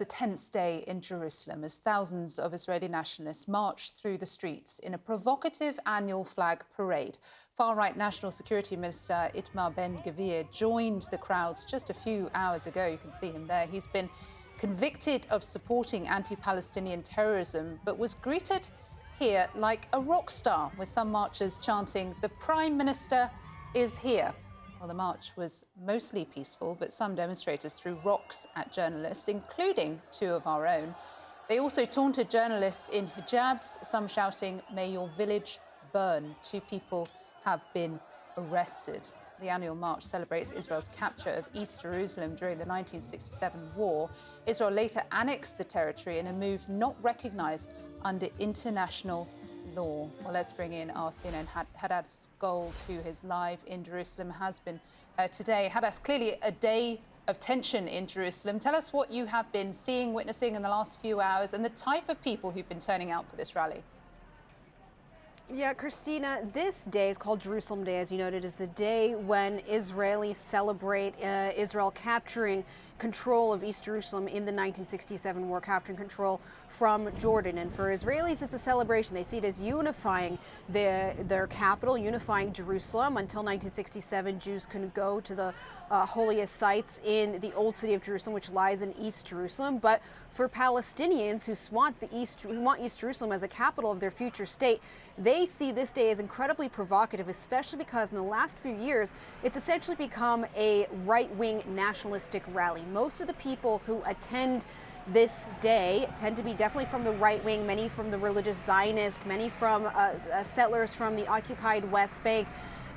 A tense day in Jerusalem as thousands of Israeli nationalists marched through the streets in a provocative annual flag parade. Far-right National Security Minister Itamar Ben-Gvir joined the crowds just a few hours ago. You can see him there. He's been convicted of supporting anti-Palestinian terrorism, but was greeted here like a rock star, with some marchers chanting, "The Prime Minister is here." Well, the march was mostly peaceful, but some demonstrators threw rocks at journalists, including two of our own. They also taunted journalists in hijabs, some shouting, "May your village burn." 2 people have been arrested. The annual march celebrates Israel's capture of East Jerusalem during the 1967 war. Israel later annexed the territory in a move not recognized under international law. Well, let's bring in our CNN Hadass Gold, who is live in Jerusalem, has been today. Hadass, clearly a day of tension in Jerusalem. Tell us what you have been seeing, witnessing in the last few hours, and the type of people who've been turning out for this rally. Yeah, Christina, this day is called Jerusalem Day, as you noted, is the day when Israelis celebrate Israel capturing control of East Jerusalem in the 1967 war, capturing control from Jordan. And for Israelis, it's a celebration. They see it as unifying their capital, unifying Jerusalem. Until 1967, Jews couldn't go to the holiest sites in the old city of Jerusalem, which lies in East Jerusalem. But for Palestinians who want East Jerusalem as a capital of their future state, they see this day as incredibly provocative, especially because in the last few years, it's essentially become a right-wing nationalistic rally. Most of the people who attend this day tend to be definitely from the right wing, many from the religious Zionist, many from settlers from the occupied West Bank.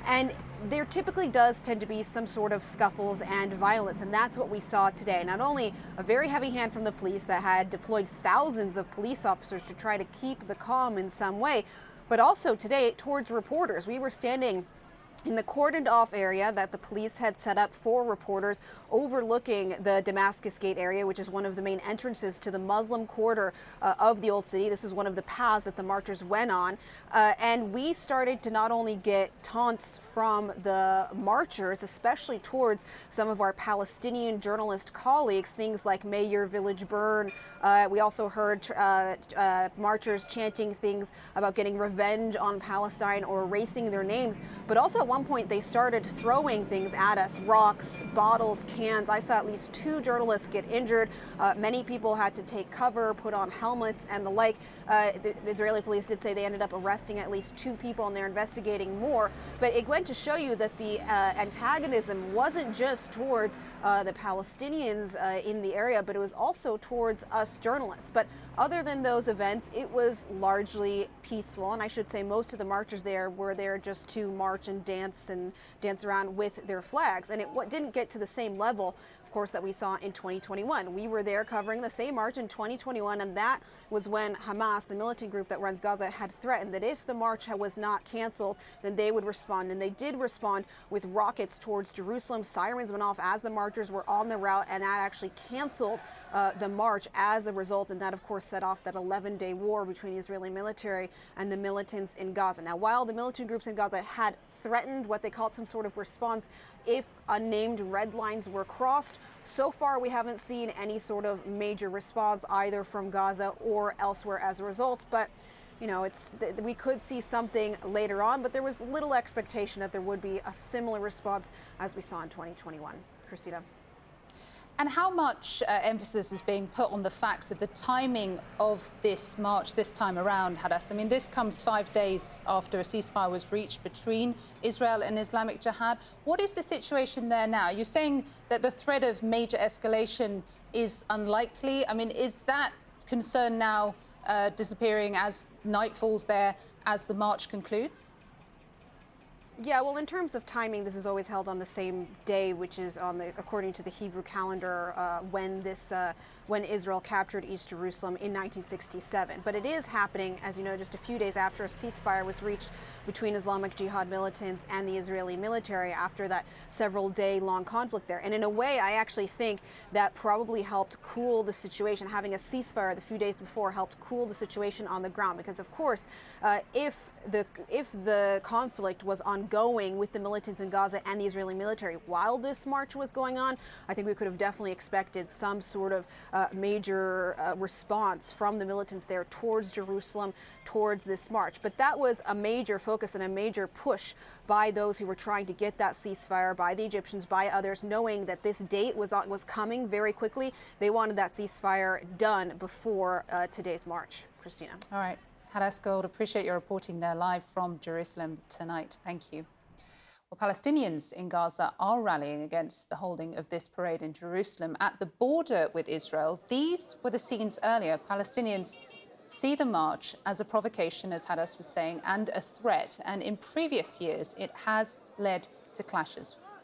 And there typically does tend to be some sort of scuffles and violence, and that's what we saw today. Not only a very heavy hand from the police that had deployed thousands of police officers to try to keep the calm in some way, but also today towards reporters. We were standing in the cordoned off area that the police had set up for reporters overlooking the Damascus Gate area, which is one of the main entrances to the Muslim quarter of the Old City. This was one of the paths that the marchers went on. And we started to not only get taunts from the marchers, especially towards some of our Palestinian journalist colleagues, things like "May your village burn." We also heard marchers chanting things about getting revenge on Palestine or erasing their names. But also at one point they started throwing things at us, rocks, bottles, cans. I saw at least 2 journalists get injured. Many people had to take cover, put on helmets and the like. The Israeli police did say they ended up arresting at least 2 people and they're investigating more. But it went to show you that the antagonism wasn't just towards the Palestinians in the area, but it was also towards us journalists. But other than those events, it was largely peaceful. And I should say most of the marchers there were there just to march and dance around with their flags. And it didn't get to the same level, of course, that we saw in 2021. We were there covering the same march in 2021, and that was when Hamas, the militant group that runs Gaza, had threatened that if the march was not canceled, then they would respond. And they did respond with rockets towards Jerusalem. Sirens went off as the marchers were on the route, and that actually canceled the march as a result. And that, of course, set off that 11-day war between the Israeli military and the militants in Gaza. Now, while the militant groups in Gaza had threatened what they called some sort of response if unnamed red lines were crossed, so far we haven't seen any sort of major response either from Gaza or elsewhere as a result. But you know, we could see something later on, but there was little expectation that there would be a similar response as we saw in 2021. Christina. And how much emphasis is being put on the fact of the timing of this march this time around, Hadass? I mean, this comes 5 days after a ceasefire was reached between Israel and Islamic Jihad. What is the situation there now? You're saying that the threat of major escalation is unlikely. I mean, is that concern now disappearing as night falls there, as the march concludes? Yeah, well, in terms of timing, this is always held on the same day, which is according to the Hebrew calendar, when Israel captured East Jerusalem in 1967. But it is happening, as you know, just a few days after a ceasefire was reached between Islamic Jihad militants and the Israeli military after that several-day-long conflict there. And in a way, I actually think that probably helped cool the situation. Having a ceasefire the few days before helped cool the situation on the ground, because, of course, if the conflict was ongoing ongoing with the militants in Gaza and the Israeli military while this march was going on, I think we could have definitely expected some sort of major response from the militants there towards Jerusalem, towards this march. But that was a major focus and a major push by those who were trying to get that ceasefire, by the Egyptians, by others, knowing that this date was coming very quickly. They wanted that ceasefire done before today's march. Christina. All right. Hadas Gold, appreciate your reporting there live from Jerusalem tonight. Thank you. Well, Palestinians in Gaza are rallying against the holding of this parade in Jerusalem at the border with Israel. These were the scenes earlier. Palestinians see the march as a provocation, as Hadas was saying, and a threat. And in previous years, it has led to clashes.